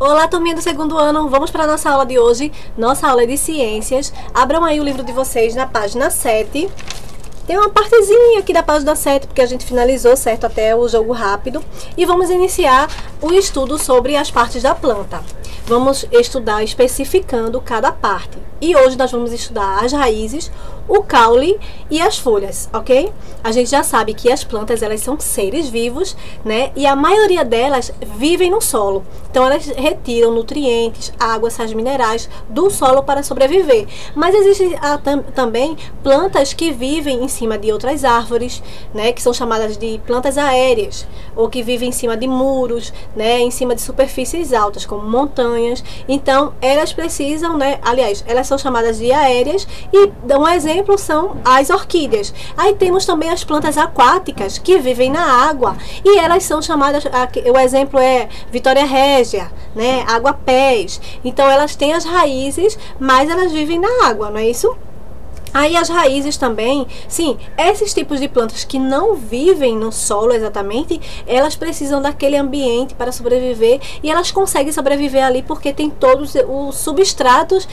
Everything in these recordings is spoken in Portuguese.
Olá, turminha do segundo ano, vamos para a nossa aula de hoje. Nossa aula é de ciências. Abram aí o livro de vocês na página 7. Tem uma partezinha aqui da página 7, porque a gente finalizou, certo, até o jogo rápido. E vamos iniciar o estudo sobre as partes da planta. Vamos estudar especificando cada parte. E hoje nós vamos estudar as raízes, o caule e as folhas, ok? A gente já sabe que as plantas, elas são seres vivos, né? E a maioria delas vivem no solo. Então, elas retiram nutrientes, água, sais minerais do solo para sobreviver. Mas existem também plantas que vivem em cima de outras árvores, né? Que são chamadas de plantas aéreas, ou que vivem em cima de muros, né? Em cima de superfícies altas, como montanhas. Então, elas precisam, né? Aliás, elas são chamadas de aéreas e um exemplo são as orquídeas. Aí temos também as plantas aquáticas que vivem na água e elas são chamadas, o exemplo é Vitória Régia, né? Água-pés. Então elas têm as raízes, mas elas vivem na água, não é isso? Aí as raízes também, sim, esses tipos de plantas que não vivem no solo exatamente, elas precisam daquele ambiente para sobreviver e elas conseguem sobreviver ali porque tem todos os substratos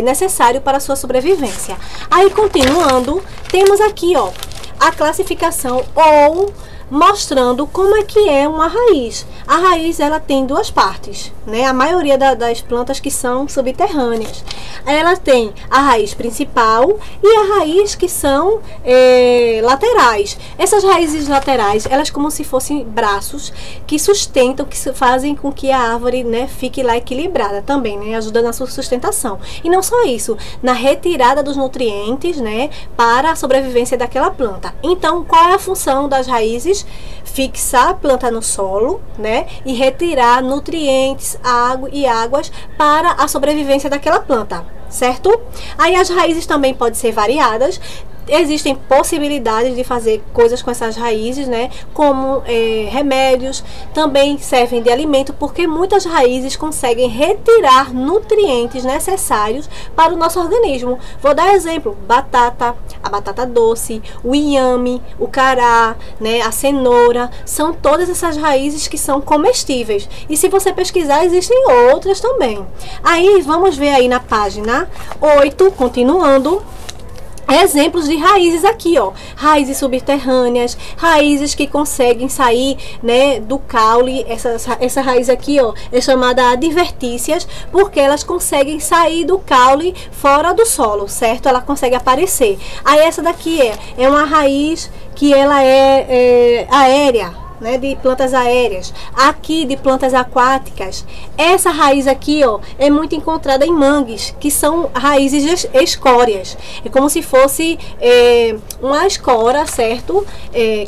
necessários para a sua sobrevivência. Aí continuando, temos aqui ó, a classificação ou mostrando como é que é uma raiz. A raiz ela tem duas partes, né? A maioria das plantas que são subterrâneas. Ela tem a raiz principal e a raiz que são laterais. Essas raízes laterais, elas como se fossem braços que sustentam, que fazem com que a árvore, né, fique lá equilibrada também, né? Ajuda na sua sustentação. E não só isso, na retirada dos nutrientes, né, para a sobrevivência daquela planta. Então, qual é a função das raízes? Fixar a planta no solo, né, e retirar nutrientes, água e águas para a sobrevivência daquela planta, certo? Aí as raízes também podem ser variadas. Existem possibilidades de fazer coisas com essas raízes, né? Como remédios, também servem de alimento, porque muitas raízes conseguem retirar nutrientes necessários para o nosso organismo. Vou dar exemplo: batata, a batata doce, o inhame, o cará, né? A cenoura, são todas essas raízes que são comestíveis. E se você pesquisar, existem outras também. Aí vamos ver aí na página 8, continuando. Exemplos de raízes aqui, ó, raízes subterrâneas, raízes que conseguem sair, né, do caule. Essa raiz aqui, ó, é chamada advertícias, porque elas conseguem sair do caule fora do solo, certo? Ela consegue aparecer. Aí essa daqui é uma raiz que ela é aérea, né, de plantas aéreas, aqui de plantas aquáticas. Essa raiz aqui, ó, é muito encontrada em mangues, que são raízes escórias. É como se fosse uma escora, certo?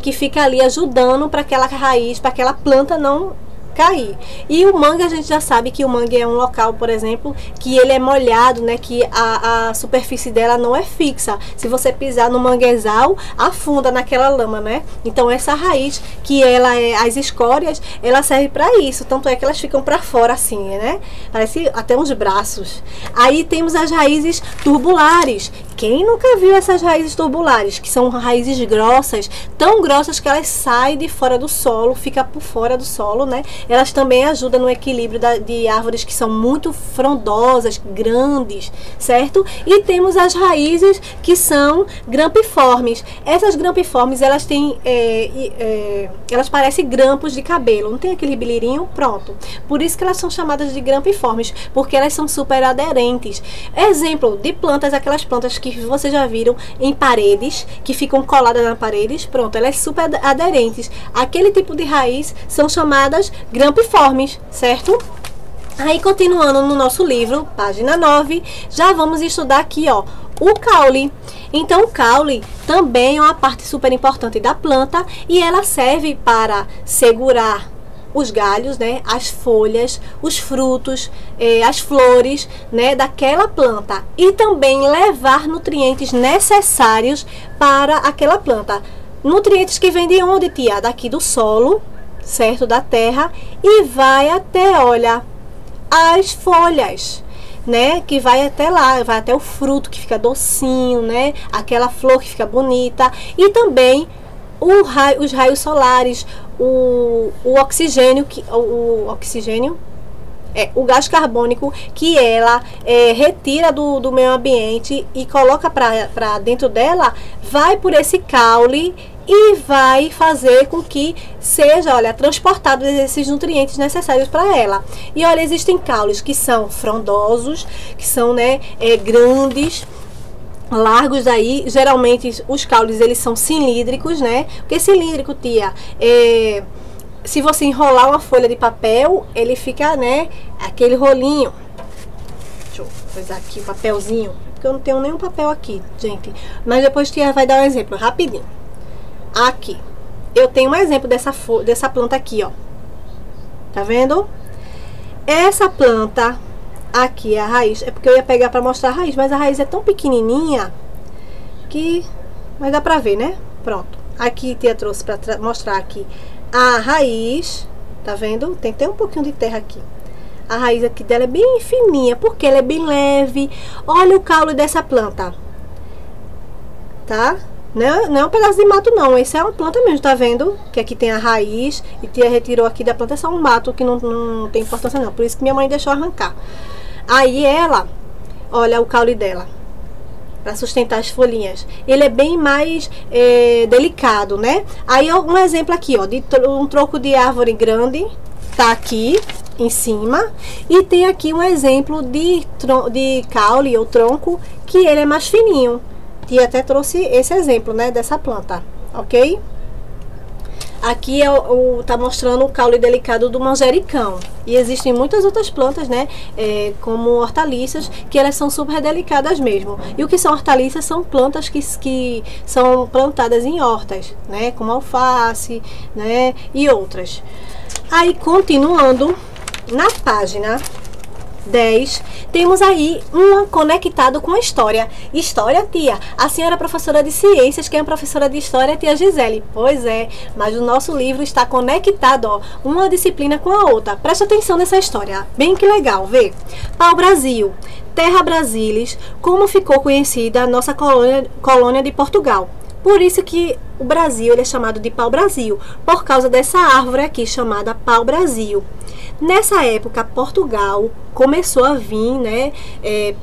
Que fica ali ajudando para aquela raiz, para aquela planta não cair. E o mangue, a gente já sabe que o mangue é um local, por exemplo, que ele é molhado, né, que a superfície dela não é fixa. Se você pisar no manguezal, afunda naquela lama, né? Então essa raiz, que ela as escórias, ela serve para isso, tanto é que elas ficam para fora assim, né? Parece até uns braços. Aí temos as raízes tubulares. Quem nunca viu essas raízes tubulares, que são raízes grossas, tão grossas que elas saem de fora do solo, fica por fora do solo, né? Elas também ajudam no equilíbrio de árvores que são muito frondosas, grandes, certo? E temos as raízes que são grampiformes. Essas grampiformes, elas têm, elas parecem grampos de cabelo, não tem aquele bilirinho? Pronto. Por isso que elas são chamadas de grampiformes, porque elas são super aderentes. Exemplo de plantas, aquelas plantas que vocês já viram em paredes, que ficam coladas nas paredes, pronto, elas super aderentes. Aquele tipo de raiz são chamadas grampiformes, certo? Aí continuando no nosso livro, página 9, já vamos estudar aqui, ó, o caule. Então o caule também é uma parte super importante da planta e ela serve para segurar os galhos, né, as folhas, os frutos, as flores, né, daquela planta e também levar nutrientes necessários para aquela planta. Nutrientes que vêm de onde, tia? Daqui do solo, certo? Da terra, e vai até, olha, as folhas, né? Que vai até lá, vai até o fruto que fica docinho, né? Aquela flor que fica bonita, e também os raios solares, o oxigênio, o gás carbônico que ela retira do meio ambiente e coloca para dentro dela, vai por esse caule e vai fazer com que seja, olha, transportado esses nutrientes necessários para ela. E olha, existem caules que são frondosos, que são, né, grandes, largos aí. Geralmente os caules eles são cilíndricos, né? Porque cilíndrico, tia, se você enrolar uma folha de papel, ele fica, né, aquele rolinho. Deixa eu coisar aqui o papelzinho, porque eu não tenho nenhum papel aqui, gente. Mas depois tia vai dar um exemplo rapidinho. Aqui, eu tenho um exemplo dessa planta aqui, ó. Tá vendo? Essa planta aqui, a raiz, é porque eu ia pegar pra mostrar a raiz, mas a raiz é tão pequenininha que... Mas dá pra ver, né? Pronto. Aqui, tia trouxe pra mostrar aqui a raiz, tá vendo? Tem até um pouquinho de terra aqui. A raiz aqui dela é bem fininha, porque ela é bem leve. Olha o caule dessa planta. Tá? Não é um pedaço de mato não, esse é uma planta mesmo, tá vendo? Que aqui tem a raiz e tia retirou aqui da planta, é só um mato que não tem importância não, por isso que minha mãe deixou arrancar. Aí ela, olha o caule dela, para sustentar as folhinhas, ele é bem mais delicado, né? Aí um exemplo aqui, ó, de um tronco de árvore grande, tá aqui em cima, e tem aqui um exemplo de caule ou tronco que ele é mais fininho. E até trouxe esse exemplo, né, dessa planta, ok? Aqui tá mostrando o caule delicado do manjericão. E existem muitas outras plantas, né, como hortaliças, que elas são super delicadas mesmo. E o que são hortaliças são plantas que são plantadas em hortas, né, como alface, né, e outras. Aí, continuando, na página 10, temos aí uma conectado com a história. História, tia? A senhora é professora de ciências, quem é professora de história é tia Gisele. Pois é, mas o nosso livro está conectado, ó, uma disciplina com a outra. Presta atenção nessa história, bem que legal, vê. Pau-Brasil, Terra Brasilis, como ficou conhecida a nossa colônia de Portugal. Por isso que o Brasil ele é chamado de pau-brasil, por causa dessa árvore aqui chamada pau-brasil. Nessa época, Portugal começou a vir, né,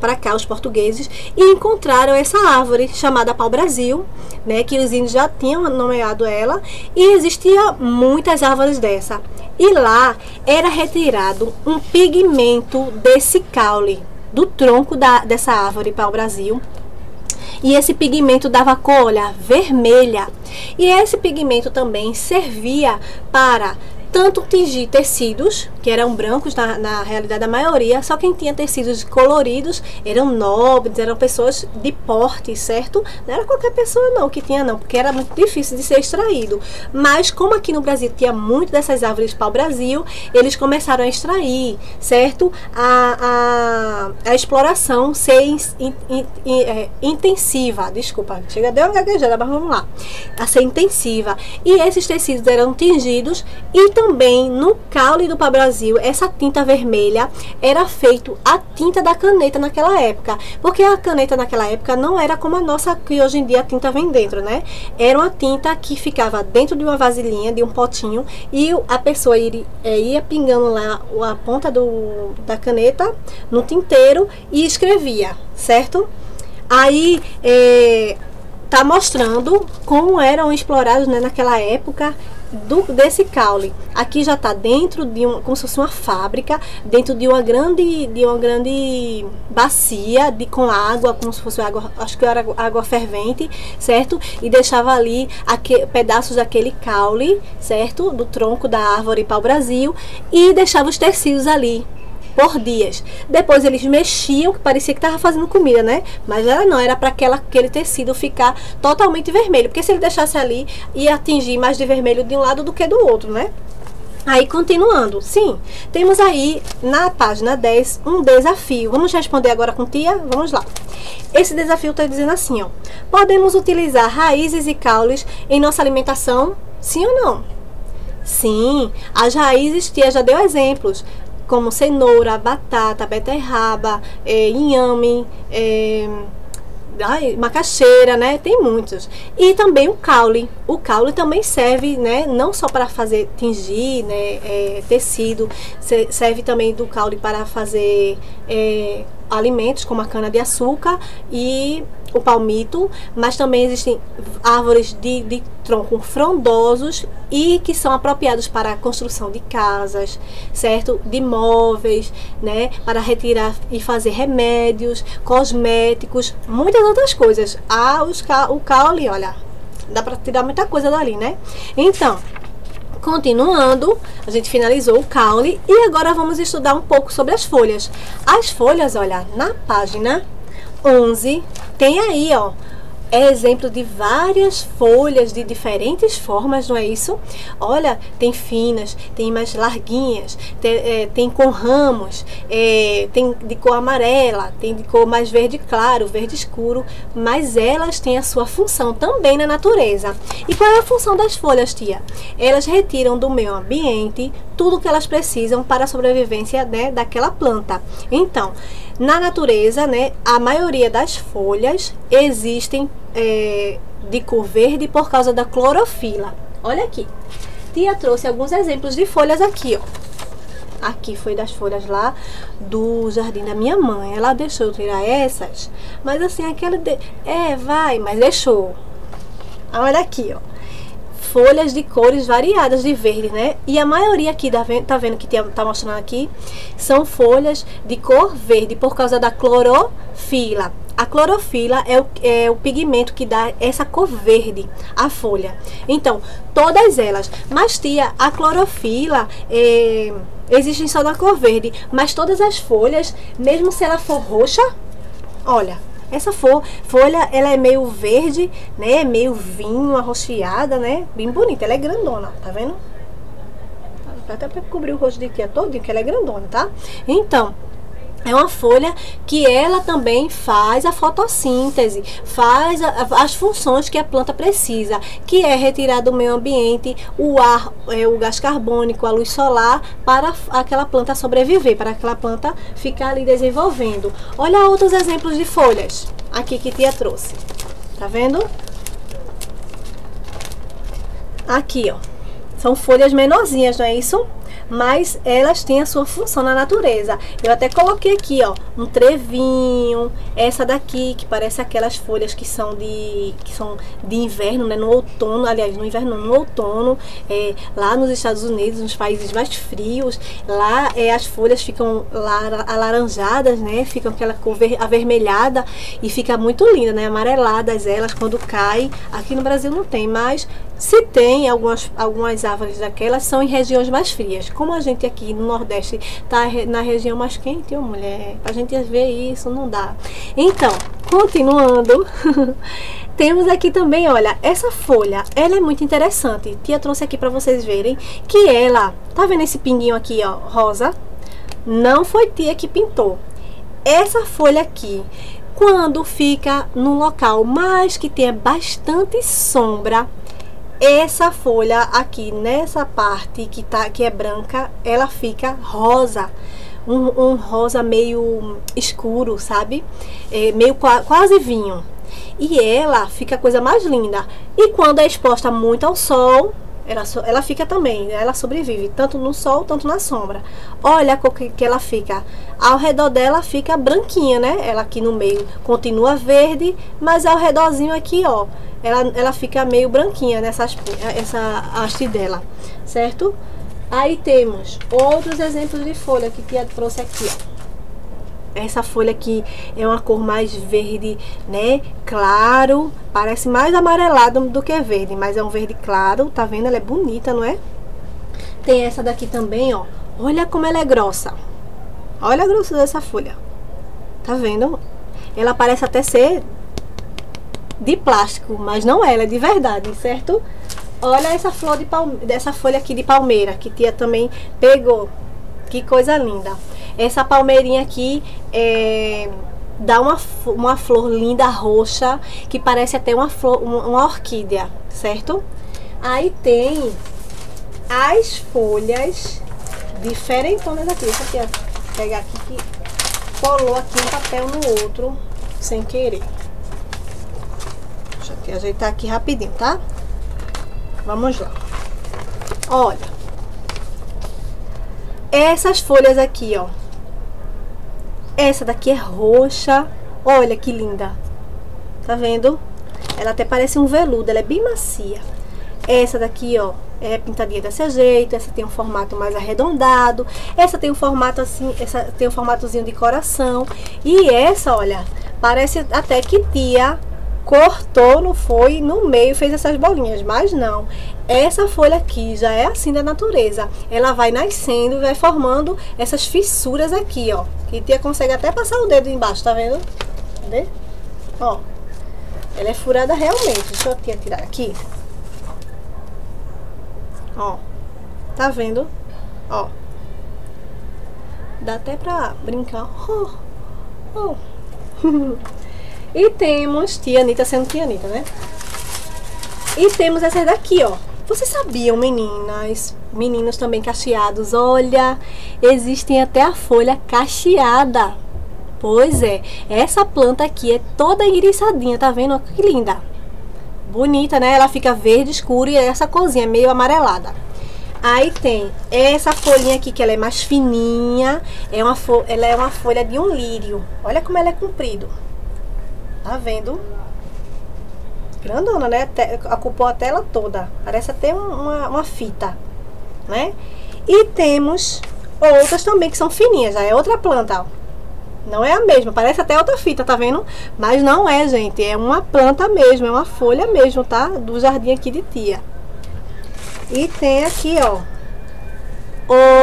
para cá, os portugueses, e encontraram essa árvore chamada pau-brasil, né, que os índios já tinham nomeado ela, e existia muitas árvores dessa. E lá era retirado um pigmento desse caule, do tronco dessa árvore pau-brasil. E esse pigmento dava cor, olha, vermelha. E esse pigmento também servia para tanto tingir tecidos, que eram brancos na realidade a maioria, só quem tinha tecidos coloridos eram nobres, eram pessoas de porte, certo? Não era qualquer pessoa não que tinha não, porque era muito difícil de ser extraído. Mas como aqui no Brasil tinha muito dessas árvores pau-brasil, eles começaram a extrair, certo? A exploração ser intensiva, desculpa, chega, deu uma gaguejada, mas vamos lá. A ser intensiva. E esses tecidos eram tingidos e também no caule do pau-brasil, essa tinta vermelha era feito a tinta da caneta naquela época, porque a caneta naquela época não era como a nossa, que hoje em dia a tinta vem dentro, né? Era uma tinta que ficava dentro de uma vasilhinha, de um potinho, e a pessoa ia pingando lá a ponta da caneta no tinteiro e escrevia, certo? Aí tá mostrando como eram explorados, né, naquela época desse caule. Aqui já está dentro de como se fosse uma fábrica, dentro de uma grande bacia com água, como se fosse água, acho que era água fervente, certo? E deixava ali pedaços daquele caule, certo? Do tronco da árvore pau-brasil, e deixava os tecidos ali por dias. Depois eles mexiam, que parecia que estava fazendo comida, né? Mas era para aquele tecido ficar totalmente vermelho, porque se ele deixasse ali, ia atingir mais de vermelho de um lado do que do outro, né? Aí, continuando, sim, temos aí na página 10 um desafio. Vamos responder agora com tia? Vamos lá. Esse desafio está dizendo assim, ó: podemos utilizar raízes e caules em nossa alimentação? Sim ou não? Sim, as raízes, tia já deu exemplos, como cenoura, batata, beterraba, inhame, ai, macaxeira, né? Tem muitos. E também o caule. O caule também serve, né? Não só para fazer tingir, né? Tecido. Serve também do caule para fazer alimentos como a cana de açúcar e o palmito, mas também existem árvores de tronco frondosos e que são apropriados para a construção de casas, certo? De móveis, né? Para retirar e fazer remédios, cosméticos, muitas outras coisas. O caule, olha, dá para tirar muita coisa dali, né? Então, continuando, a gente finalizou o caule e agora vamos estudar um pouco sobre as folhas. As folhas, olha, na página 11, tem aí, ó, exemplo de várias folhas de diferentes formas, não é isso? Olha, tem finas, tem mais larguinhas, tem com ramos, tem de cor amarela, tem de cor mais verde claro, verde escuro, mas elas têm a sua função também na natureza. E qual é a função das folhas, tia? Elas retiram do meio ambiente tudo que elas precisam para a sobrevivência, né, daquela planta. Então, na natureza, né, a maioria das folhas existem de cor verde por causa da clorofila. Olha aqui, tia trouxe alguns exemplos de folhas aqui, ó. Aqui foi das folhas lá do jardim da minha mãe. Ela deixou eu tirar essas, mas assim, aquela mas deixou. Olha aqui, ó, folhas de cores variadas de verde, né? E a maioria aqui, tá vendo que tá mostrando aqui, são folhas de cor verde por causa da clorofila. A clorofila é o pigmento que dá essa cor verde à folha. Então, todas elas. Mas, tia, a clorofila existe só na cor verde. Mas todas as folhas, mesmo se ela for roxa, olha, essa folha, ela é meio verde, né? Meio vinho, arroxeada, né? Bem bonita, ela é grandona, tá vendo? Até para cobrir o rosto de tia todinho, que ela é grandona, tá? Então, é uma folha que ela também faz a fotossíntese, faz as funções que a planta precisa, que é retirar do meio ambiente o ar, o gás carbônico, a luz solar, para aquela planta sobreviver, para aquela planta ficar ali desenvolvendo. Olha outros exemplos de folhas aqui que tia trouxe. Tá vendo? Aqui, ó. São folhas menorzinhas, não é isso? Mas elas têm a sua função na natureza. Eu até coloquei aqui, ó, um trevinho, essa daqui que parece aquelas folhas que são de inverno, né, no outono, aliás, no inverno, no outono, lá nos Estados Unidos, nos países mais frios, lá as folhas ficam alaranjadas, né, ficam aquela cor avermelhada e fica muito linda, né, amareladas elas quando caem. Aqui no Brasil não tem, mas se tem algumas árvores daquelas, são em regiões mais frias. Como a gente aqui no Nordeste tá na região mais quente, mulher, a gente ver isso não dá. Então, continuando, temos aqui também, olha, essa folha, ela é muito interessante. Tia trouxe aqui para vocês verem que ela, tá vendo esse pinguinho aqui, ó, rosa? Não foi tia que pintou. Essa folha aqui, quando fica num local mais que tenha bastante sombra, essa folha aqui, nessa parte que é branca, ela fica rosa. Um rosa meio escuro, sabe? Meio quase vinho. E ela fica a coisa mais linda. E quando é exposta muito ao sol, ela fica também, ela sobrevive tanto no sol, tanto na sombra. Olha a cor que ela fica. Ao redor dela fica branquinha, né? Ela aqui no meio continua verde, mas ao redorzinho aqui, ó, ela fica meio branquinha essa haste dela, certo? Aí temos outros exemplos de folha que tia trouxe aqui, ó. Essa folha aqui é uma cor mais verde, né? Claro, parece mais amarelado do que verde, mas é um verde claro, tá vendo? Ela é bonita, não é? Tem essa daqui também, ó. Olha como ela é grossa. Olha a grossura dessa folha. Tá vendo? Ela parece até ser de plástico, mas não é, ela é de verdade, certo? Olha essa flor dessa folha aqui de palmeira, que tia também pegou. Que coisa linda. Essa palmeirinha aqui dá uma flor linda, roxa, que parece até uma orquídea, certo? Aí tem as folhas diferentonas aqui. Deixa eu pegar aqui que colou aqui um papel no outro, sem querer. Deixa eu ajeitar aqui rapidinho, tá? Vamos lá. Olha. Essas folhas aqui, ó. Essa daqui é roxa. Olha que linda. Tá vendo? Ela até parece um veludo, ela é bem macia. Essa daqui, ó, é pintadinha desse jeito. Essa tem um formato mais arredondado. Essa tem um formato assim, essa tem um formatozinho de coração. E essa, olha, parece até que tia cortou, não foi? No meio fez essas bolinhas, mas não. Essa folha aqui já é assim da natureza. Ela vai nascendo e vai formando essas fissuras aqui, ó. Que tia consegue até passar o dedo embaixo, tá vendo? Cadê? Ó. Ela é furada realmente. Deixa eu tia tirar aqui. Ó. Tá vendo? Ó. Dá até pra brincar. Oh. Oh. E temos tia Anitta sendo tia Anitta, né? E temos essa daqui, ó. Vocês sabiam, meninas, meninos também cacheados? Olha, existem até a folha cacheada. Pois é, essa planta aqui é toda iriçadinha, tá vendo? Que linda. Bonita, né? Ela fica verde escuro e essa corzinha meio amarelada. Aí tem essa folhinha aqui, que ela é mais fininha. Ela é uma folha de um lírio. Olha como ela é comprido. Tá vendo? Grandona, né? Ocupou a tela toda. Parece até uma fita, né? E temos outras também que são fininhas. Já é outra planta, ó. Não é a mesma. Parece até outra fita, tá vendo? Mas não é, gente. É uma planta mesmo. É uma folha mesmo, tá? Do jardim aqui de tia. E tem aqui, ó,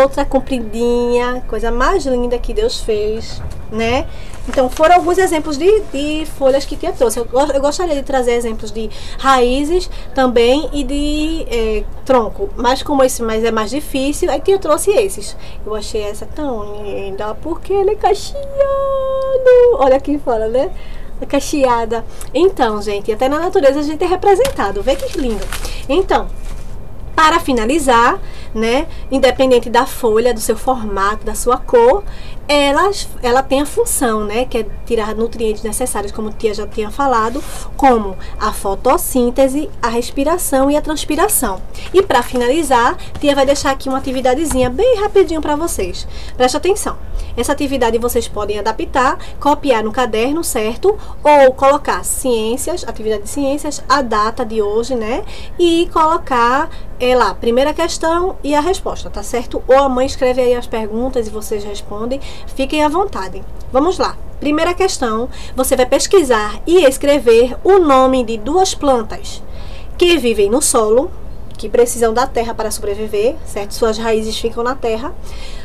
outra compridinha. Coisa mais linda que Deus fez, né? Então, foram alguns exemplos de folhas que tia trouxe. Eu gostaria de trazer exemplos de raízes também e de tronco. Mas como esse é mais difícil, aí tia trouxe esses. Eu achei essa tão linda, porque ele é cacheado. Olha aqui fora, né? A cacheada. Então, gente, até na natureza a gente é representado. Vê que lindo. Então, para finalizar, né, independente da folha, do seu formato, da sua cor, ela tem a função, né, que é tirar nutrientes necessários, como a tia já tinha falado, como a fotossíntese, a respiração e a transpiração. E para finalizar, a tia vai deixar aqui uma atividadezinha bem rapidinho para vocês. Preste atenção. Essa atividade vocês podem adaptar, copiar no caderno, certo? Ou colocar ciências, atividade de ciências, a data de hoje, né? E colocar lá, primeira questão e a resposta, tá certo? Ou a mãe escreve aí as perguntas e vocês respondem. Fiquem à vontade. Vamos lá. Primeira questão, você vai pesquisar e escrever o nome de duas plantas que vivem no solo, que precisam da terra para sobreviver, certo? Suas raízes ficam na terra.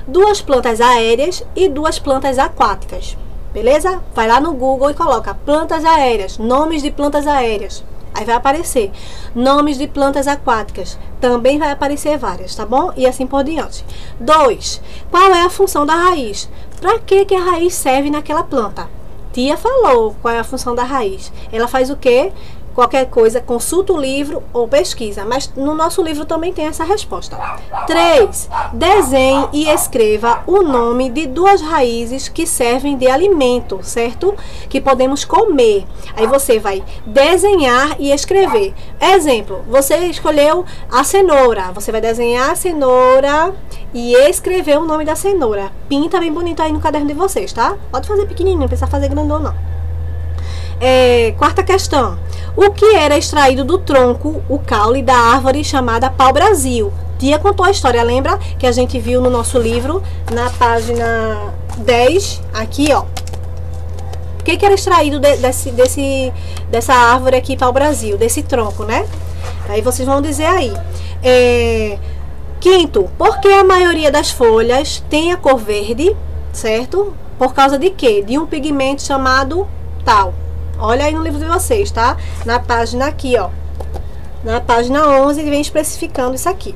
Duas plantas aéreas e duas plantas aquáticas, beleza? Vai lá no Google e coloca plantas aéreas, nomes de plantas aéreas. Aí vai aparecer nomes de plantas aquáticas. Também vai aparecer várias, tá bom? E assim por diante. 2. Qual é a função da raiz? Para que a raiz serve naquela planta? Tia falou qual é a função da raiz. Ela faz o quê? Qualquer coisa, consulta o livro ou pesquisa. Mas no nosso livro também tem essa resposta. 3. Desenhe e escreva o nome de duas raízes que servem de alimento, certo? Que podemos comer. Aí você vai desenhar e escrever. Exemplo, você escolheu a cenoura. Você vai desenhar a cenoura e escrever o nome da cenoura. Pinta bem bonito aí no caderno de vocês, tá? Pode fazer pequenininho, não precisa fazer grandão não. Quarta questão. O que era extraído do tronco, o caule da árvore chamada pau-brasil? Tia contou a história, lembra? Que a gente viu no nosso livro, na página 10, aqui, ó. O que era extraído dessa árvore aqui, pau-brasil? Desse tronco, né? Aí vocês vão dizer aí. Quinto, por que a maioria das folhas tem a cor verde, certo? Por causa de quê? De um pigmento chamado tal. Olha aí no livro de vocês, tá? Na página aqui, ó. Na página 11, ele vem especificando isso aqui.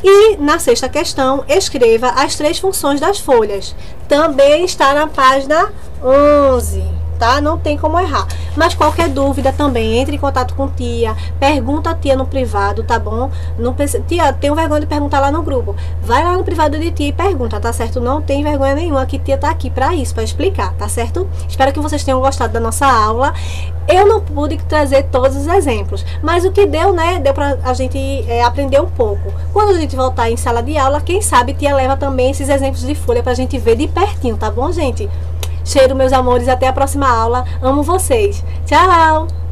E na sexta questão, escreva as 3 funções das folhas. Também está na página 11, tá? Não tem como errar. Mas qualquer dúvida também, entre em contato com tia, pergunta a tia no privado, tá bom? Não pense... Tia, tenho vergonha de perguntar lá no grupo. Vai lá no privado de tia e pergunta, tá certo? Não tem vergonha nenhuma, que tia tá aqui pra isso, pra explicar, tá certo? Espero que vocês tenham gostado da nossa aula. Eu não pude trazer todos os exemplos, mas o que deu, né? Deu pra a gente aprender um pouco. Quando a gente voltar em sala de aula, quem sabe tia leva também esses exemplos de folha pra gente ver de pertinho, tá bom, gente? Cheiro, meus amores, até a próxima aula. Amo vocês. Tchau!